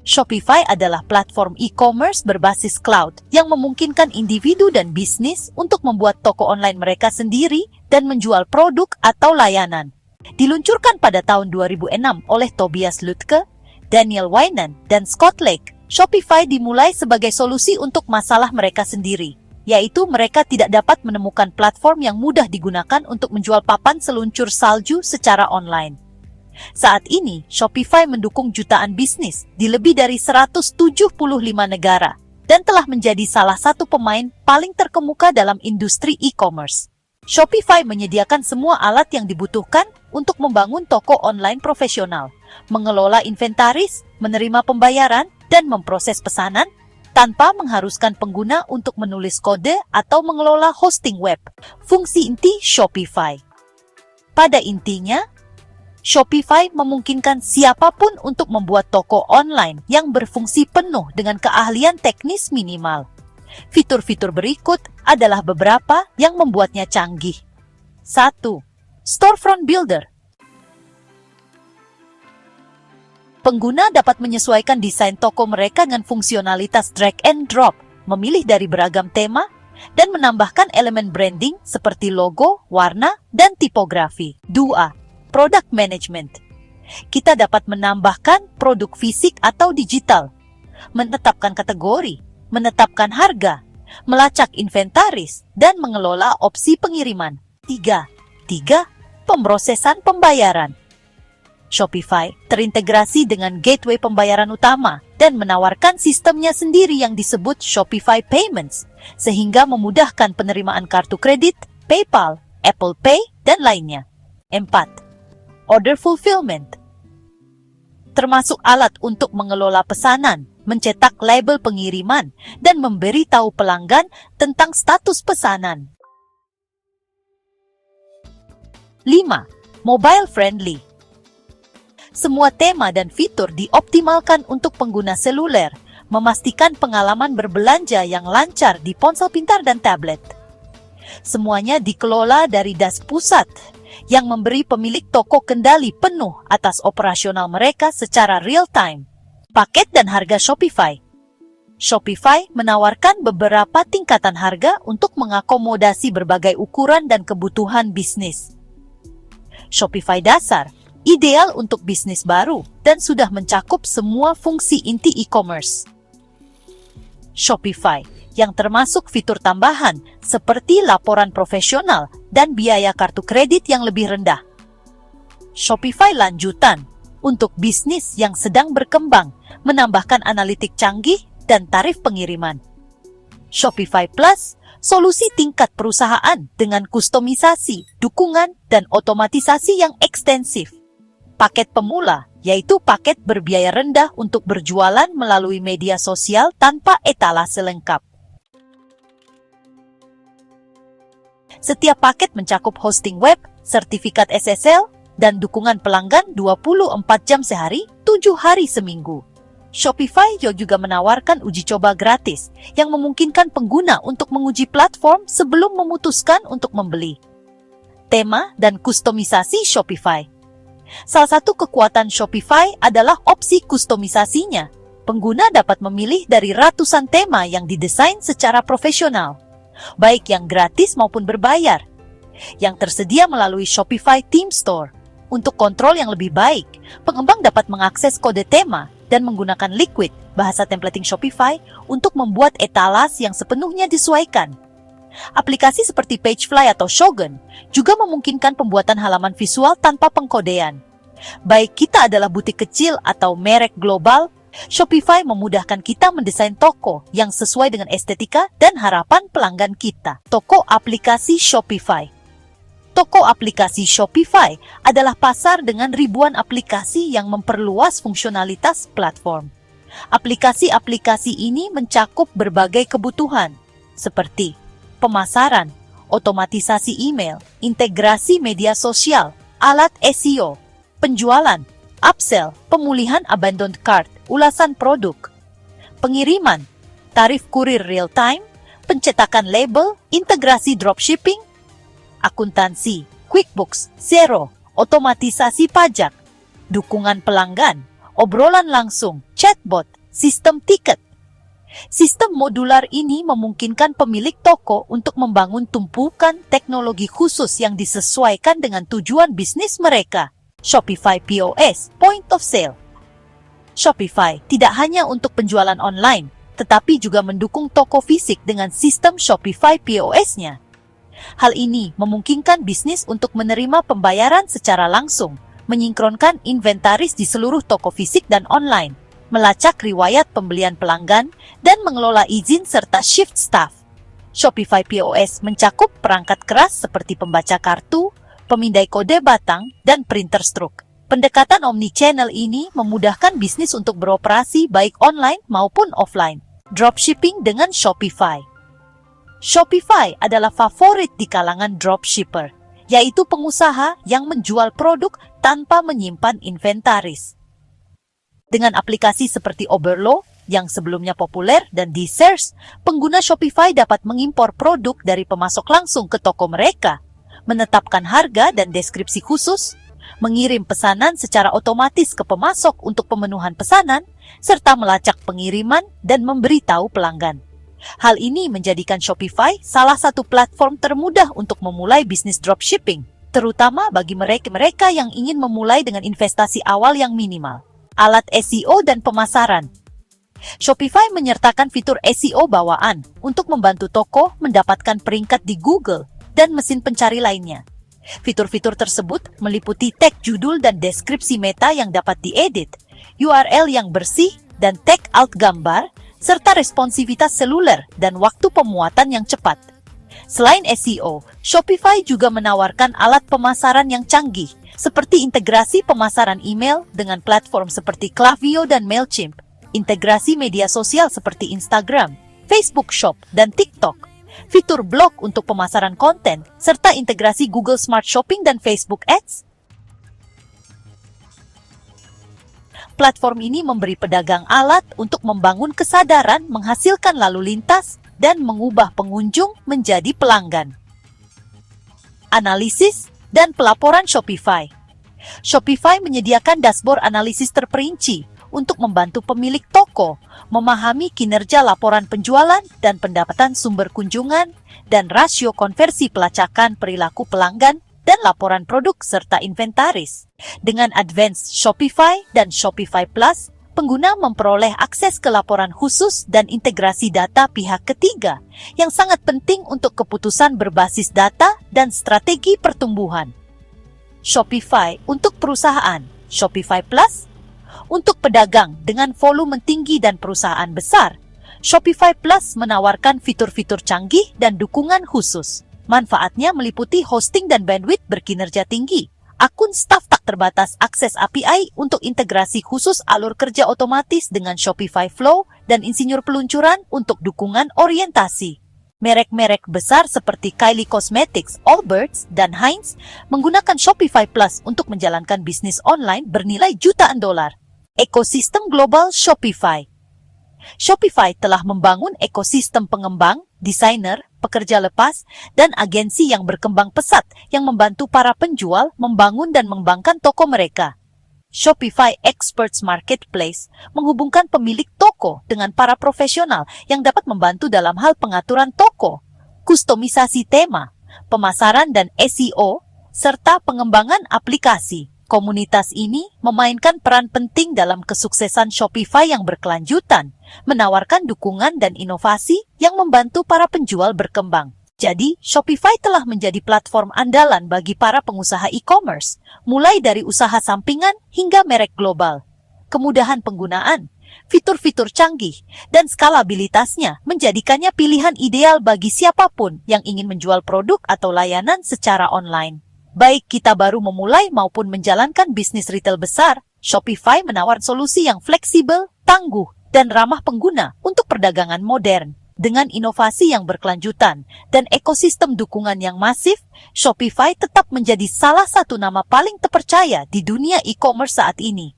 Shopify adalah platform e-commerce berbasis cloud yang memungkinkan individu dan bisnis untuk membuat toko online mereka sendiri dan menjual produk atau layanan. Diluncurkan pada tahun 2006 oleh Tobias Lütke, Daniel Weinand, dan Scott Lake, Shopify dimulai sebagai solusi untuk masalah mereka sendiri, yaitu mereka tidak dapat menemukan platform yang mudah digunakan untuk menjual papan seluncur salju secara online. Saat ini, Shopify mendukung jutaan bisnis di lebih dari 175 negara dan telah menjadi salah satu pemain paling terkemuka dalam industri e-commerce. Shopify menyediakan semua alat yang dibutuhkan untuk membangun toko online profesional, mengelola inventaris, menerima pembayaran, dan memproses pesanan tanpa mengharuskan pengguna untuk menulis kode atau mengelola hosting web. Fungsi inti Shopify. Pada intinya, Shopify memungkinkan siapapun untuk membuat toko online yang berfungsi penuh dengan keahlian teknis minimal. Fitur-fitur berikut adalah beberapa yang membuatnya canggih. 1. Storefront Builder. Pengguna dapat menyesuaikan desain toko mereka dengan fungsionalitas drag and drop, memilih dari beragam tema, dan menambahkan elemen branding seperti logo, warna, dan tipografi. 2. Product Management. Kita dapat menambahkan produk fisik atau digital, menetapkan kategori, menetapkan harga, melacak inventaris, dan mengelola opsi pengiriman. 3. Pemrosesan pembayaran. Shopify terintegrasi dengan gateway pembayaran utama dan menawarkan sistemnya sendiri yang disebut Shopify Payments, sehingga memudahkan penerimaan kartu kredit, PayPal, Apple Pay, dan lainnya. 4. Order Fulfillment. Termasuk alat untuk mengelola pesanan, mencetak label pengiriman, dan memberi tahu pelanggan tentang status pesanan. 5. Mobile Friendly. Semua tema dan fitur dioptimalkan untuk pengguna seluler, memastikan pengalaman berbelanja yang lancar di ponsel pintar dan tablet. Semuanya dikelola dari das pusat, yang memberi pemilik toko kendali penuh atas operasional mereka secara real-time. Paket dan harga Shopify. Shopify menawarkan beberapa tingkatan harga untuk mengakomodasi berbagai ukuran dan kebutuhan bisnis. Shopify dasar, ideal untuk bisnis baru dan sudah mencakup semua fungsi inti e-commerce. Shopify, yang termasuk fitur tambahan seperti laporan profesional dan biaya kartu kredit yang lebih rendah. Shopify lanjutan untuk bisnis yang sedang berkembang, menambahkan analitik canggih dan tarif pengiriman. Shopify Plus, solusi tingkat perusahaan dengan kustomisasi, dukungan, dan otomatisasi yang ekstensif. Paket pemula, yaitu paket berbiaya rendah untuk berjualan melalui media sosial tanpa etalase lengkap. Setiap paket mencakup hosting web, sertifikat SSL, dan dukungan pelanggan 24 jam sehari, 7 hari seminggu. Shopify juga menawarkan uji coba gratis yang memungkinkan pengguna untuk menguji platform sebelum memutuskan untuk membeli. Tema dan kustomisasi Shopify. Salah satu kekuatan Shopify adalah opsi kustomisasinya. Pengguna dapat memilih dari ratusan tema yang didesain secara profesional, baik yang gratis maupun berbayar, yang tersedia melalui Shopify Theme Store. Untuk kontrol yang lebih baik, pengembang dapat mengakses kode tema dan menggunakan Liquid, bahasa templating Shopify, untuk membuat etalas yang sepenuhnya disesuaikan. Aplikasi seperti Pagefly atau Shogun juga memungkinkan pembuatan halaman visual tanpa pengkodean. Baik kita adalah butik kecil atau merek global, Shopify memudahkan kita mendesain toko yang sesuai dengan estetika dan harapan pelanggan kita. Toko aplikasi Shopify. Toko aplikasi Shopify adalah pasar dengan ribuan aplikasi yang memperluas fungsionalitas platform. Aplikasi-aplikasi ini mencakup berbagai kebutuhan, seperti pemasaran, otomatisasi email, integrasi media sosial, alat SEO, penjualan, upsell, pemulihan abandoned cart, ulasan produk, pengiriman, tarif kurir real-time, pencetakan label, integrasi dropshipping, akuntansi, QuickBooks, Xero, otomatisasi pajak, dukungan pelanggan, obrolan langsung, chatbot, sistem tiket. Sistem modular ini memungkinkan pemilik toko untuk membangun tumpukan teknologi khusus yang disesuaikan dengan tujuan bisnis mereka. Shopify POS, Point of Sale. Shopify tidak hanya untuk penjualan online, tetapi juga mendukung toko fisik dengan sistem Shopify POS-nya. Hal ini memungkinkan bisnis untuk menerima pembayaran secara langsung, menyinkronkan inventaris di seluruh toko fisik dan online, melacak riwayat pembelian pelanggan, dan mengelola izin serta shift staff. Shopify POS mencakup perangkat keras seperti pembaca kartu, pemindai kode batang, dan printer stroke. Pendekatan omnichannel ini memudahkan bisnis untuk beroperasi baik online maupun offline. Dropshipping dengan Shopify. Shopify adalah favorit di kalangan dropshipper, yaitu pengusaha yang menjual produk tanpa menyimpan inventaris. Dengan aplikasi seperti Oberlo, yang sebelumnya populer, dan Desers, pengguna Shopify dapat mengimpor produk dari pemasok langsung ke toko mereka, menetapkan harga dan deskripsi khusus, mengirim pesanan secara otomatis ke pemasok untuk pemenuhan pesanan, serta melacak pengiriman dan memberitahu pelanggan. Hal ini menjadikan Shopify salah satu platform termudah untuk memulai bisnis dropshipping, terutama bagi mereka yang ingin memulai dengan investasi awal yang minimal. Alat SEO dan pemasaran. Shopify menyertakan fitur SEO bawaan untuk membantu toko mendapatkan peringkat di Google dan mesin pencari lainnya. Fitur-fitur tersebut meliputi tag judul dan deskripsi meta yang dapat diedit, URL yang bersih dan tag alt gambar, serta responsivitas seluler dan waktu pemuatan yang cepat. Selain SEO, Shopify juga menawarkan alat pemasaran yang canggih, seperti integrasi pemasaran email dengan platform seperti Klaviyo dan Mailchimp, integrasi media sosial seperti Instagram, Facebook Shop, dan TikTok, fitur blog untuk pemasaran konten, serta integrasi Google Smart Shopping dan Facebook Ads. Platform ini memberi pedagang alat untuk membangun kesadaran, menghasilkan lalu lintas, dan mengubah pengunjung menjadi pelanggan. Analisis dan pelaporan Shopify. Shopify menyediakan dashboard analisis terperinci untuk membantu pemilik toko memahami kinerja laporan penjualan dan pendapatan sumber kunjungan dan rasio konversi pelacakan perilaku pelanggan dan laporan produk serta inventaris. Dengan Advanced Shopify dan Shopify Plus, pengguna memperoleh akses ke laporan khusus dan integrasi data pihak ketiga yang sangat penting untuk keputusan berbasis data dan strategi pertumbuhan. Shopify untuk perusahaan, Shopify Plus untuk pedagang dengan volume tinggi dan perusahaan besar. Shopify Plus menawarkan fitur-fitur canggih dan dukungan khusus. Manfaatnya meliputi hosting dan bandwidth berkinerja tinggi, akun staf tak terbatas akses API untuk integrasi khusus alur kerja otomatis dengan Shopify Flow, dan insinyur peluncuran untuk dukungan orientasi. Merek-merek besar seperti Kylie Cosmetics, Allbirds, dan Heinz menggunakan Shopify Plus untuk menjalankan bisnis online bernilai jutaan dolar. Ekosistem global Shopify. Shopify telah membangun ekosistem pengembang, desainer, pekerja lepas, dan agensi yang berkembang pesat yang membantu para penjual membangun dan mengembangkan toko mereka. Shopify Experts Marketplace menghubungkan pemilik toko dengan para profesional yang dapat membantu dalam hal pengaturan toko, kustomisasi tema, pemasaran dan SEO, serta pengembangan aplikasi. Komunitas ini memainkan peran penting dalam kesuksesan Shopify yang berkelanjutan, menawarkan dukungan dan inovasi yang membantu para penjual berkembang. Jadi, Shopify telah menjadi platform andalan bagi para pengusaha e-commerce, mulai dari usaha sampingan hingga merek global. Kemudahan penggunaan, fitur-fitur canggih, dan skalabilitasnya menjadikannya pilihan ideal bagi siapapun yang ingin menjual produk atau layanan secara online. Baik kita baru memulai maupun menjalankan bisnis retail besar, Shopify menawarkan solusi yang fleksibel, tangguh, dan ramah pengguna untuk perdagangan modern. Dengan inovasi yang berkelanjutan dan ekosistem dukungan yang masif, Shopify tetap menjadi salah satu nama paling terpercaya di dunia e-commerce saat ini.